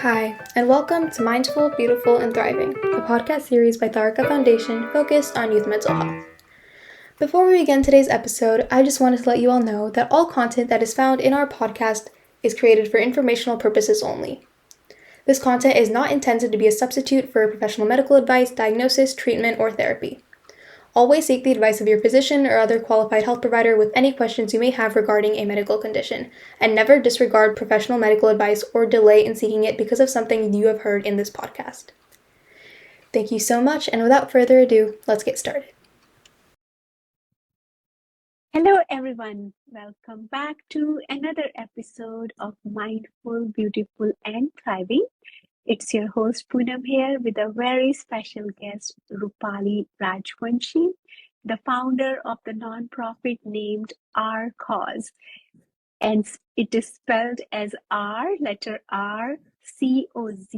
Hi, and welcome to Mindful, Beautiful, and Thriving, a podcast series by Tharaka Foundation focused on youth mental health. Before we begin today's episode, I just wanted to let you all know that all content that is found in our podcast is created for informational purposes only. This content is not intended to be a substitute for professional medical advice, diagnosis, treatment, or therapy. Always seek the advice of your physician or other qualified health provider with any questions you may have regarding a medical condition, and never disregard professional medical advice or delay in seeking it because of something you have heard in this podcast. Thank you so much, and without further ado, let's get started. Hello, everyone. Welcome back to another episode of Mindful, Beautiful, and Thriving. It's your host Poonam here with a very special guest, Rupali Rajvanshi, the founder of the nonprofit named Our Cause. And it is spelled as letter R, COZ.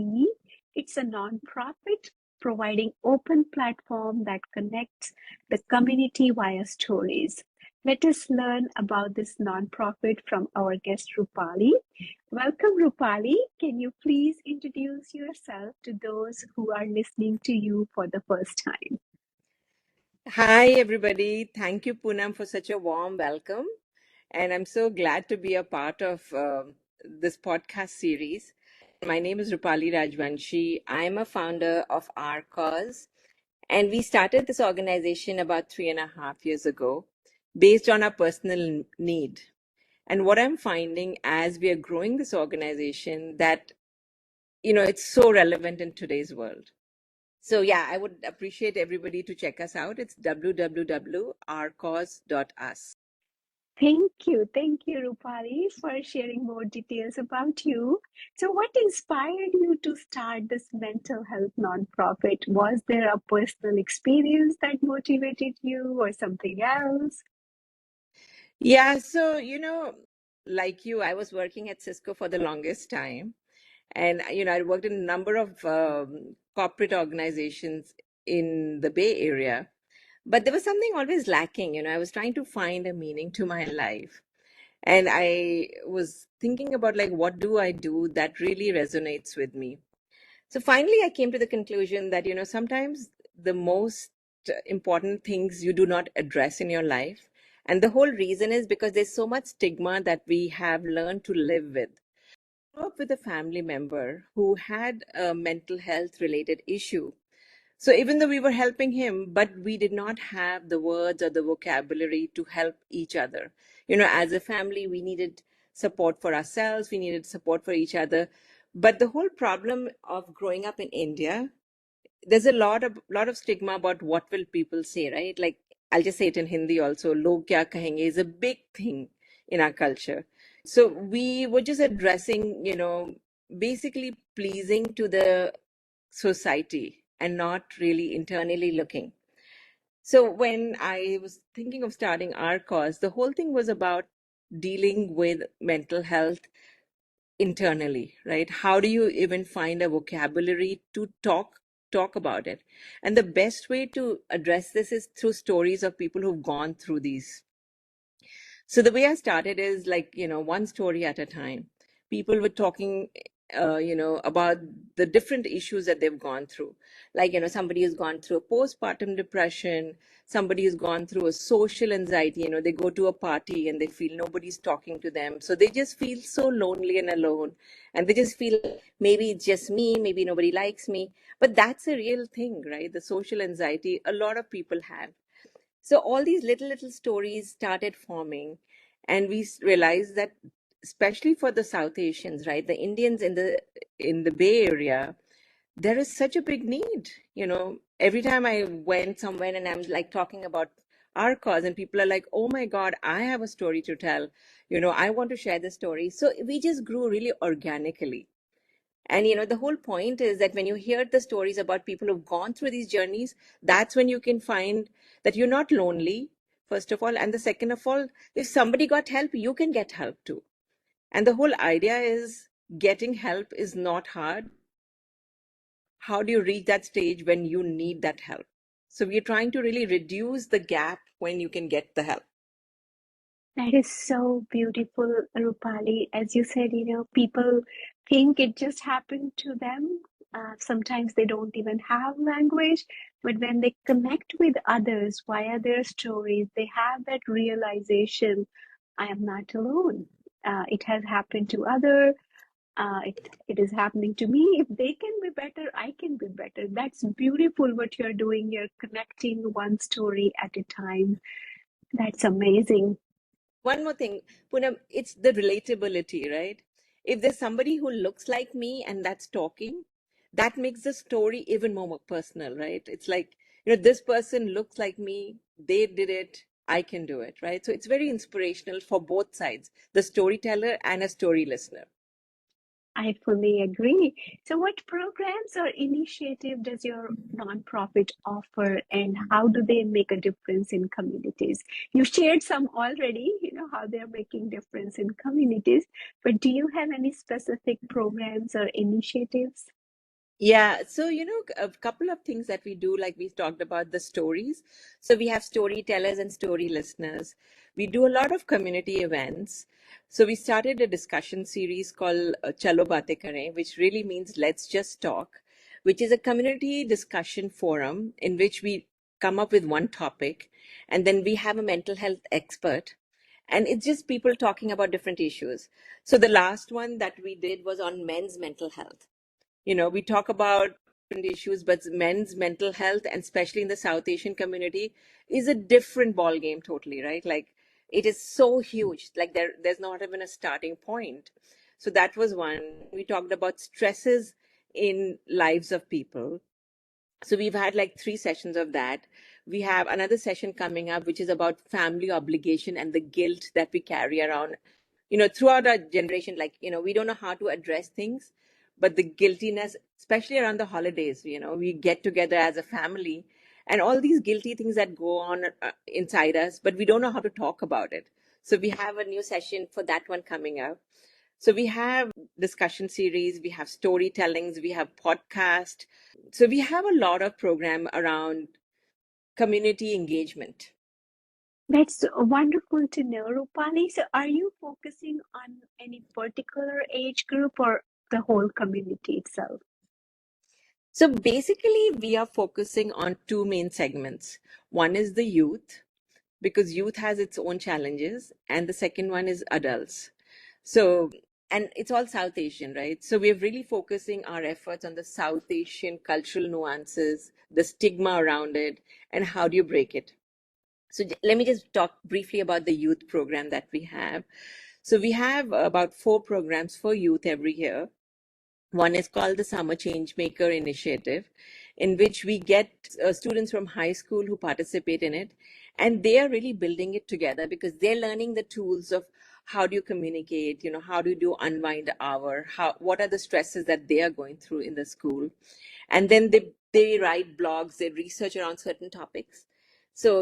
It's a nonprofit providing open platform that connects the community via stories. Let us learn about this nonprofit from our guest Rupali. Welcome, Rupali. Can you please introduce yourself to those who are listening to you for the first time? Hi, everybody. Thank you, Poonam, for such a warm welcome. And I'm so glad to be a part of this podcast series. My name is Rupali Rajvanshi. I'm a founder of Our Cause. And we started this organization about 3.5 years ago based on our personal need. And what I'm finding as we are growing this organization that, it's so relevant in today's world. So yeah, I would appreciate everybody to check us out. It's www.ourcause.us. Thank you, Rupali, for sharing more details about you. So, what inspired you to start this mental health nonprofit? Was there a personal experience that motivated you, or something else? Yeah, so like you, I was working at Cisco for the longest time, and I worked in a number of corporate organizations in the Bay Area, but there was something always lacking. I was trying to find a meaning to my life. And I was thinking about like, what do I do that really resonates with me? So finally, I came to the conclusion that, sometimes the most important things you do not address in your life. And the whole reason is because there's so much stigma that we have learned to live with. I grew up with a family member who had a mental health related issue. So even though we were helping him, but we did not have the words or the vocabulary to help each other. As a family, we needed support for ourselves, we needed support for each other. But the whole problem of growing up in India, there's a lot of stigma about what will people say, right? Like I'll just say it in Hindi also. Log kya kahenge is a big thing in our culture. So we were just addressing, basically pleasing to the society and not really internally looking. So when I was thinking of starting Our Cause, the whole thing was about dealing with mental health internally, right? How do you even find a vocabulary to talk about it? And the best way to address this is through stories of people who've gone through these. So the way I started is like, one story at a time. People were talking, about the different issues that they've gone through. Like, somebody has gone through a postpartum depression, somebody has gone through a social anxiety, they go to a party and they feel nobody's talking to them. So they just feel so lonely and alone. And they just feel maybe it's just me, maybe nobody likes me. But that's a real thing, right? The social anxiety a lot of people have. So all these little stories started forming, and we realized that especially for the South Asians, right, the Indians in the Bay Area, there is such a big need. Every time I went somewhere and I'm like talking about Our Cause, and people are like, "Oh my God, I have a story to tell. I want to share the story." So we just grew really organically. And the whole point is that when you hear the stories about people who've gone through these journeys, that's when you can find that you're not lonely, first of all. And the second of all, if somebody got help, you can get help too. And the whole idea is getting help is not hard. How do you reach that stage when you need that help? So we're trying to really reduce the gap when you can get the help. That is so beautiful, Rupali. As you said, people think it just happened to them. Sometimes they don't even have language, but when they connect with others via their stories, they have that realization, I am not alone. It has happened to other. It is happening to me. If they can be better, I can be better. That's beautiful what you're doing. You're connecting one story at a time. That's amazing. One more thing, Poonam, it's the relatability, right? If there's somebody who looks like me and that's talking, that makes the story even more personal, right? It's like, this person looks like me, they did it, I can do it, right? So it's very inspirational for both sides, the storyteller and a story listener. I fully agree. So, what programs or initiative does your nonprofit offer, and how do they make a difference in communities? You shared some already, how they're making difference in communities, but do you have any specific programs or initiatives? Yeah, so a couple of things that we do, like we talked about the stories. So we have storytellers and story listeners. We do a lot of community events. So we started a discussion series called Chalo Baatein Kare, which really means let's just talk, which is a community discussion forum in which we come up with one topic, and then we have a mental health expert, and it's just people talking about different issues. So the last one that we did was on men's mental health. We talk about different issues, but men's mental health, and especially in the South Asian community, is a different ball game totally, right? Like it is so huge. Like there's not even a starting point. So that was one. We talked about stresses in lives of people. So we've had like 3 sessions of that. We have another session coming up, which is about family obligation and the guilt that we carry around, throughout our generation. Like, we don't know how to address things, but the guiltiness, especially around the holidays, we get together as a family and all these guilty things that go on inside us, but we don't know how to talk about it. So we have a new session for that one coming up. So we have discussion series, we have storytellings, we have podcast. So we have a lot of program around community engagement. That's wonderful to know, Rupali. So, are you focusing on any particular age group or the whole community itself? So basically, we are focusing on two main segments. One is the youth, because youth has its own challenges, and the second one is adults. So, and it's all South Asian, right? So we're really focusing our efforts on the South Asian cultural nuances, the stigma around it, and how do you break it. So let me just talk briefly about the youth program that we have. So we have about 4 programs for youth every year. One is called the Summer Change Maker Initiative, in which we get students from high school who participate in it, and they are really building it together because they're learning the tools of how do you communicate, how do you do unwind hour, what are the stresses that they are going through in the school, and then they write blogs, they research around certain topics. So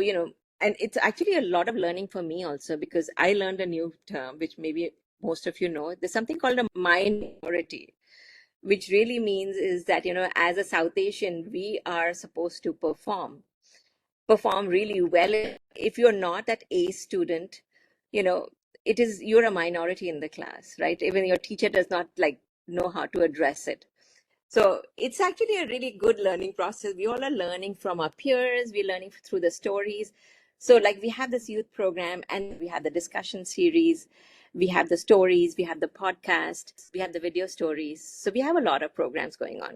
and it's actually a lot of learning for me also, because I learned a new term which maybe most of you know. There's something called a minority, which really means is that, as a South Asian, we are supposed to perform really well. If you're not that A student, you know, you're a minority in the class, right? Even your teacher does not like know how to address it. So it's actually a really good learning process. We all are learning from our peers, we're learning through the stories. So like we have this youth program, and we have the discussion series, we have the stories, we have the podcast, we have the video stories. So we have a lot of programs going on.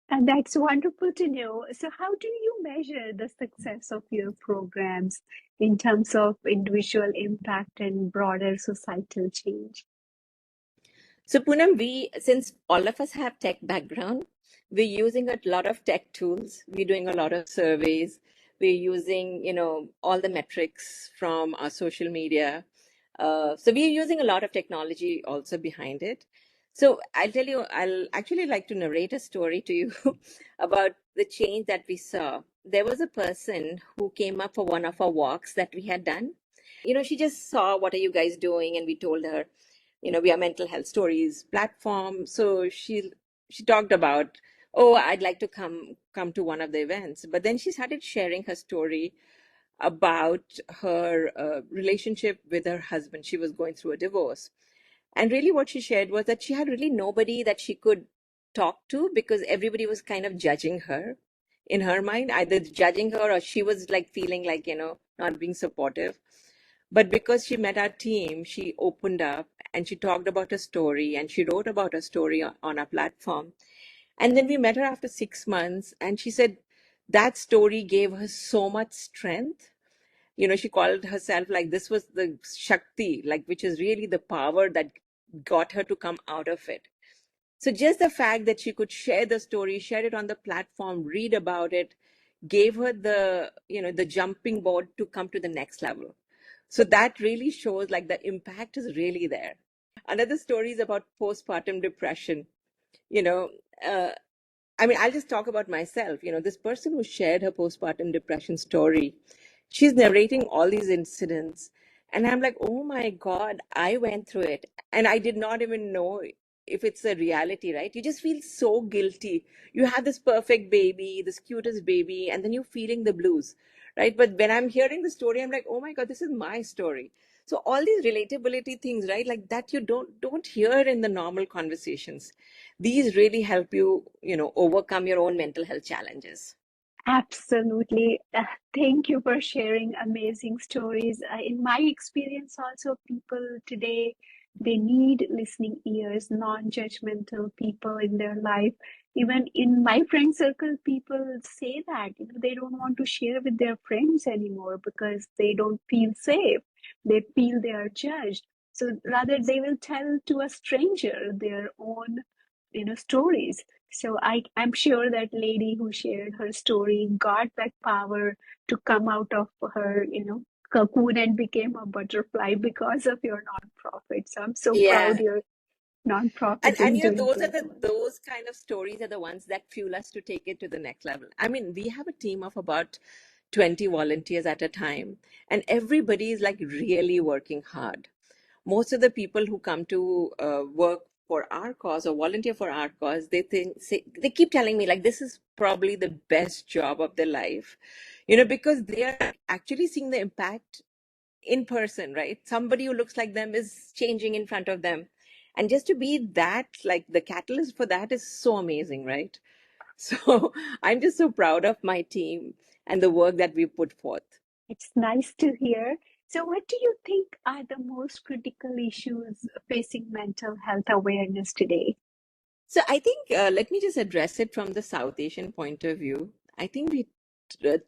And that's wonderful to know. So, how do you measure the success of your programs in terms of individual impact and broader societal change? So Poonam, since all of us have tech background, we're using a lot of tech tools. We're doing a lot of surveys. We're using, all the metrics from our social media. So we're using a lot of technology also behind it. So I'll tell you, I'll actually like to narrate a story to you about the change that we saw. There was a person who came up for one of our walks that we had done. She just saw, what are you guys doing? And we told her, we are mental health stories platform. So she talked about, oh, I'd like to come to one of the events. But then she started sharing her story about her relationship with her husband. She was going through a divorce. And really, what she shared was that she had really nobody that she could talk to because everybody was kind of judging her in her mind, either judging her or she was like feeling like, not being supportive. But because she met our team, she opened up and she talked about her story and she wrote about her story on our platform. And then we met her after 6 months and she said that story gave her so much strength. She called herself like this was the Shakti, like which is really the power that got her to come out of it. So just the fact that she could share the story, share it on the platform, read about it, gave her the jumping board to come to the next level. So that really shows like the impact is really there. Another story is about postpartum depression. You know, uh, I'll just talk about myself. This person who shared her postpartum depression story, she's narrating all these incidents. And I'm like, oh my God, I went through it. And I did not even know if it's a reality, right? You just feel so guilty. You have this perfect baby, this cutest baby, and then you're feeling the blues, right? But when I'm hearing the story, I'm like, oh my God, this is my story. So all these relatability things, right? Like that you don't hear in the normal conversations. These really help you, overcome your own mental health challenges. Absolutely. Thank you for sharing amazing stories. In my experience, also, people today, they need listening ears, non-judgmental people in their life. Even in my friend circle, people say that, they don't want to share with their friends anymore because they don't feel safe. They feel they are judged. So rather, they will tell to a stranger their own, stories. So I'm sure that lady who shared her story got that power to come out of her, cocoon and became a butterfly because of your nonprofit. So I'm so proud Yeah. your And nonprofit and is you know, doing those are great the work. those kind of stories are the ones that fuel us to take it to the next level. We have a team of about 20 volunteers at a time, and everybody is like really working hard. Most of the people who come to work for our cause or volunteer for our cause, they keep telling me like this is probably the best job of their life, because they are actually seeing the impact in person, right? Somebody who looks like them is changing in front of them. And just to be that, like the catalyst for that is so amazing, right? So I'm just so proud of my team and the work that we put forth. It's nice to hear. So what do you think are the most critical issues facing mental health awareness today? So I think, let me just address it from the South Asian point of view. I think we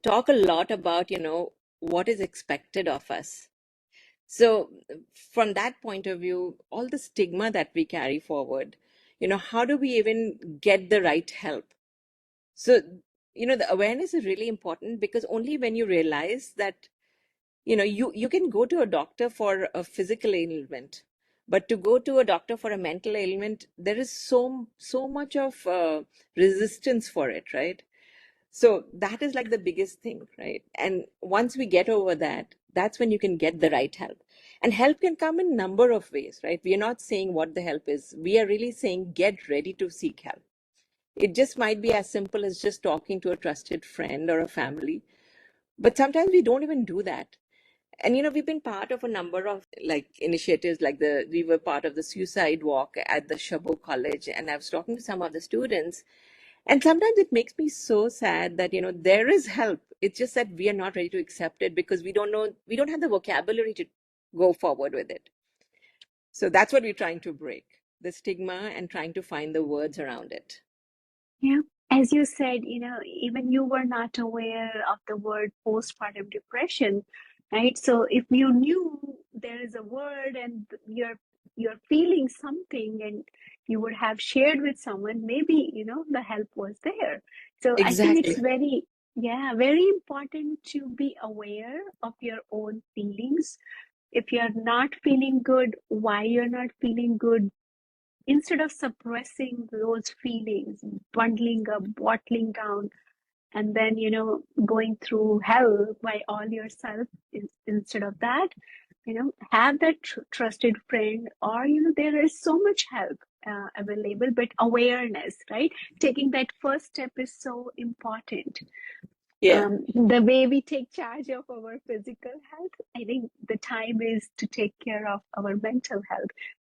talk a lot about, what is expected of us. So, from that point of view, all the stigma that we carry forward, how do we even get the right help? So, the awareness is really important because only when you realize that, you can go to a doctor for a physical ailment, but to go to a doctor for a mental ailment, there is so much of resistance for it, right? So that is like the biggest thing, right? And once we get over that, that's when you can get the right help. And help can come in number of ways, right? We are not saying what the help is. We are really saying get ready to seek help. It just might be as simple as just talking to a trusted friend or a family. But sometimes we don't even do that. And we've been part of a number of like initiatives, like we were part of the suicide walk at the Shabo College, and I was talking to some of the students, and sometimes it makes me so sad that there is help. It's just that we are not ready to accept it because we don't have the vocabulary to go forward with it. So that's what we're trying to break, the stigma and trying to find the words around it. Yeah, as you said, even you were not aware of the word postpartum depression, right? So if you knew there is a word and you're feeling something and you would have shared with someone, maybe, the help was there. So I think it's Exactly. very important to be aware of your own feelings. If you're not feeling good, why you're not feeling good, instead of suppressing those feelings, bundling up, bottling down, and then going through hell by all yourself, instead of that, have that trusted friend, or there is so much help available, but awareness, right? Taking that first step is so important. Yeah. The way we take charge of our physical health, I think the time is to take care of our mental health.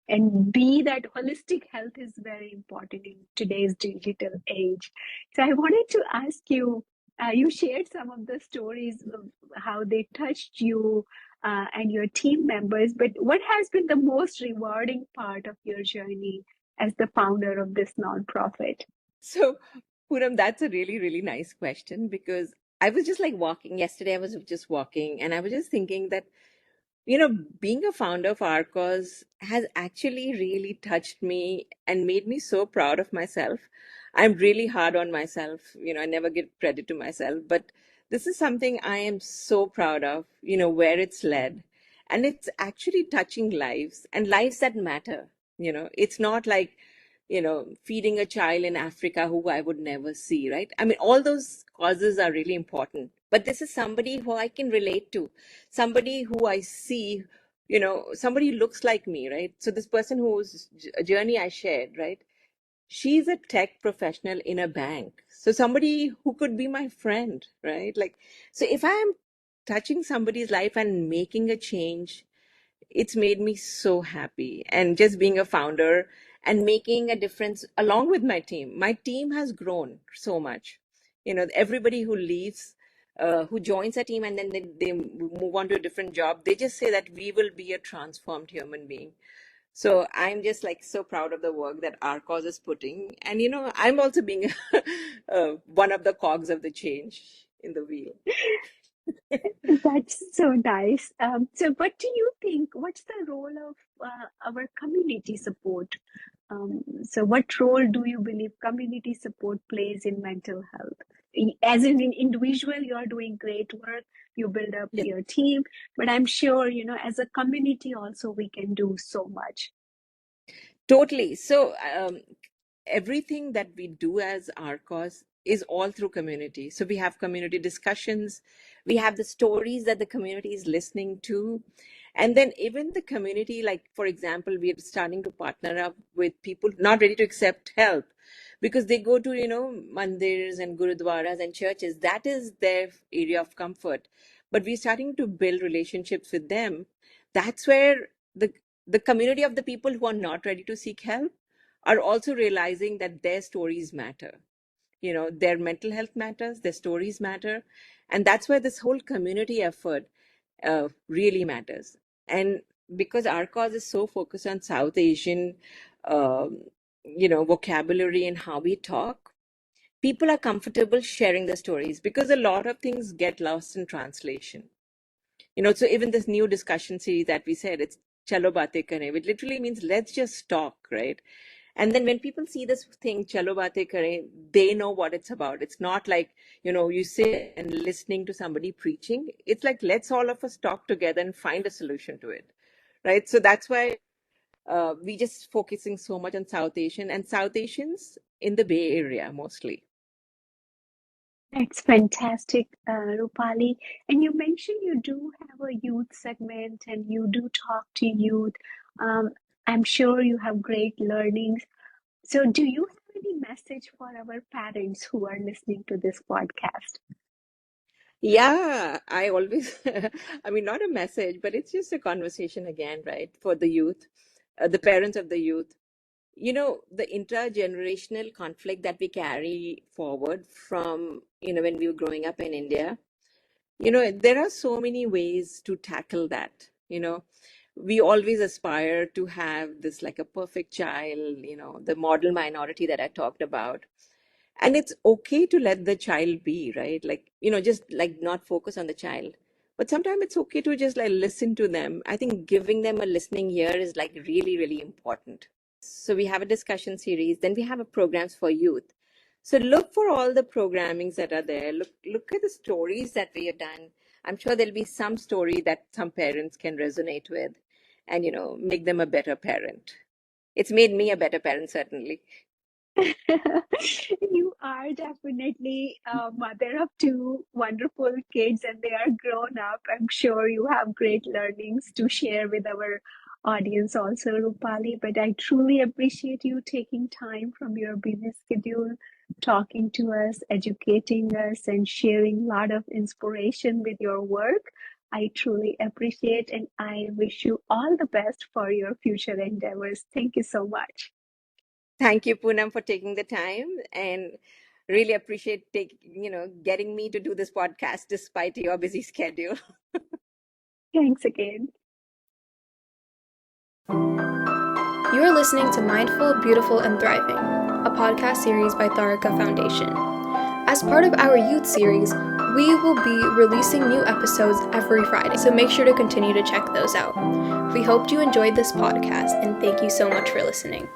and B, that holistic health is very important in today's digital age. So I wanted to ask you, you shared some of the stories of how they touched you and your team members, but what has been the most rewarding part of your journey as the founder of this nonprofit? So, Puram, that's a really, really nice question because I was just like walking yesterday. I was just walking and I was just thinking that, being a founder of our cause has actually really touched me and made me so proud of myself. I'm really hard on myself. I never give credit to myself, but this is something I am so proud of, where it's led. And it's actually touching lives and lives that matter. It's not like, feeding a child in Africa who I would never see, right? I mean, all those causes are really important, but this is somebody who I can relate to, somebody who I see, somebody who looks like me, right? So this person whose journey I shared, right? She's a tech professional in a bank. So somebody who could be my friend, right? Like, so if I'm touching somebody's life and making a change, it's made me so happy. And just being a founder and making a difference along with my team has grown so much. Everybody who leaves, who joins a team and then they move on to a different job, they just say that we will be a transformed human being. So I'm just like so proud of the work that our cause is putting. And, I'm also being one of the cogs of the change in the wheel. That's so nice. So, what do you think? What's the role of our community support? So, what role do you believe community support plays in mental health? As in, individual, you are doing great work, you build up Yeah. your team, but I'm sure, as a community also, we can do so much. Totally. So, everything that we do as our cause is all through community. So we have community discussions, we have the stories that the community is listening to. And then even the community, like for example, we are starting to partner up with people not ready to accept help because they go to, mandirs and gurudwaras and churches. That is their area of comfort. But we're starting to build relationships with them. That's where the community of the people who are not ready to seek help are also realizing that their stories matter. Their mental health matters, their stories matter. And that's where this whole community effort really matters. And because our cause is so focused on South Asian, um, vocabulary and how we talk, people are comfortable sharing the stories because a lot of things get lost in translation. So even this new discussion series that we said, it's Chalo Baate Kare, which literally means let's just talk, right? And then when people see this thing, Chalo Baate Kare, they know what it's about. It's not like, you sit and listening to somebody preaching. It's like, let's all of us talk together and find a solution to it, right? So that's why we just focusing so much on South Asian and South Asians in the Bay Area mostly. That's fantastic, Rupali. And you mentioned you do have a youth segment and you do talk to youth. Um, I'm sure you have great learnings. So, do you have any message for our parents who are listening to this podcast? Yeah, I always, I mean, not a message, but it's just a conversation again, right? For the youth, the parents of the youth. The intergenerational conflict that we carry forward from, when we were growing up in India, there are so many ways to tackle that. We always aspire to have this like a perfect child, the model minority that I talked about. And it's okay to let the child be, right? Like, just like not focus on the child. But sometimes it's okay to just like listen to them. I think giving them a listening ear is like really, really important. So we have a discussion series, then we have a programs for youth. So look for all the programmings that are there. Look at the stories that we have done. I'm sure there'll be some story that some parents can resonate with and make them a better parent. It's made me a better parent, certainly. You are definitely a mother of two wonderful kids, and they are grown up. I'm sure you have great learnings to share with our audience also, Rupali. But I truly appreciate you taking time from your busy schedule, talking to us, educating us, and sharing a lot of inspiration with your work. I truly appreciate, and I wish you all the best for your future endeavors. Thank you so much. Thank you, Poonam, for taking the time, and really appreciate getting me to do this podcast despite your busy schedule. Thanks again. You are listening to Mindful, Beautiful, and Thriving, a podcast series by Tharaka Foundation. As part of our youth series, we will be releasing new episodes every Friday, so make sure to continue to check those out. We hope you enjoyed this podcast, and thank you so much for listening.